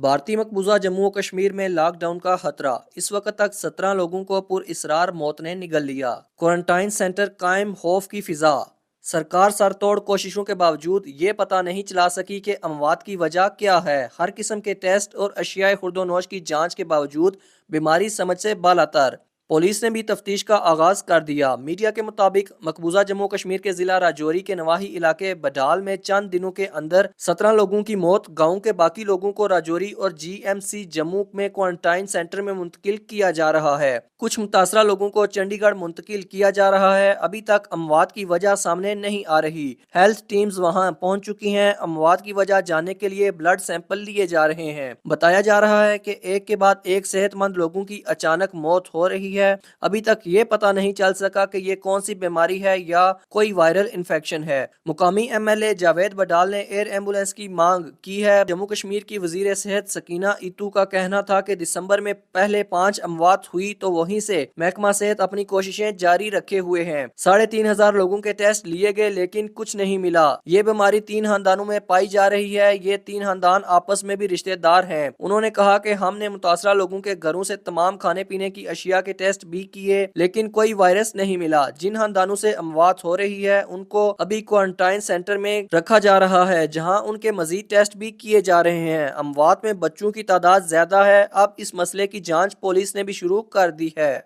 भारतीय मकबूजा जम्मू और कश्मीर में लॉकडाउन का खतरा। इस वक्त तक 17 लोगों को पुरइसरार मौत ने निगल लिया। क्वारंटाइन सेंटर कायम, खौफ की फिजा। सरकार सरतोड़ कोशिशों के बावजूद ये पता नहीं चला सकी कि अमवात की वजह क्या है। हर किस्म के टेस्ट और अशियाए खुर्दोनोश की जांच के बावजूद बीमारी समझ से बालातर। पुलिस ने भी तफ्तीश का आगाज कर दिया। मीडिया के मुताबिक मकबूजा जम्मू कश्मीर के जिला राजौरी के नवाही इलाके बडाल में चंद दिनों के अंदर 17 लोगों की मौत। गांव के बाकी लोगों को राजौरी और जीएमसी जम्मू में क्वारंटाइन सेंटर में मुंतकिल किया जा रहा है। कुछ मुतासरा लोगों को चंडीगढ़ मुंतकिल किया जा रहा है। अभी तक अमवात की वजह सामने नहीं आ रही। हेल्थ टीम्स वहां पहुंच चुकी हैं। अमवात की वजह जानने के लिए ब्लड सैंपल लिए जा रहे हैं। बताया जा रहा है कि एक के बाद एक सेहतमंद लोगों की अचानक मौत हो रही है। अभी तक ये पता नहीं चल सका कि ये कौन सी बीमारी है या कोई वायरल इन्फेक्शन है। मुकामी एमएलए जावेद बडाल ने एयर एम्बुलेंस की मांग की है। जम्मू कश्मीर की वजीर सेहत सकीना इतू का कहना था कि दिसंबर में पहले 5 अमवात हुई तो वहीं से महकमा सेहत अपनी कोशिशें जारी रखे हुए हैं। 3,500 लोगों के टेस्ट लिए गए लेकिन कुछ नहीं मिला। ये बीमारी 3 खानदानों में पाई जा रही है। ये 3 खानदान आपस में भी रिश्तेदार हैं। उन्होंने कहा कि हमने मुतासरा लोगों के घरों से तमाम खाने पीने की अशिया के टेस्ट भी किए लेकिन कोई वायरस नहीं मिला। जिन खानदानों से अमवात हो रही है उनको अभी क्वारंटाइन सेंटर में रखा जा रहा है, जहां उनके मजीद टेस्ट भी किए जा रहे हैं। अमवात में बच्चों की तादाद ज्यादा है। अब इस मसले की जांच पुलिस ने भी शुरू कर दी है।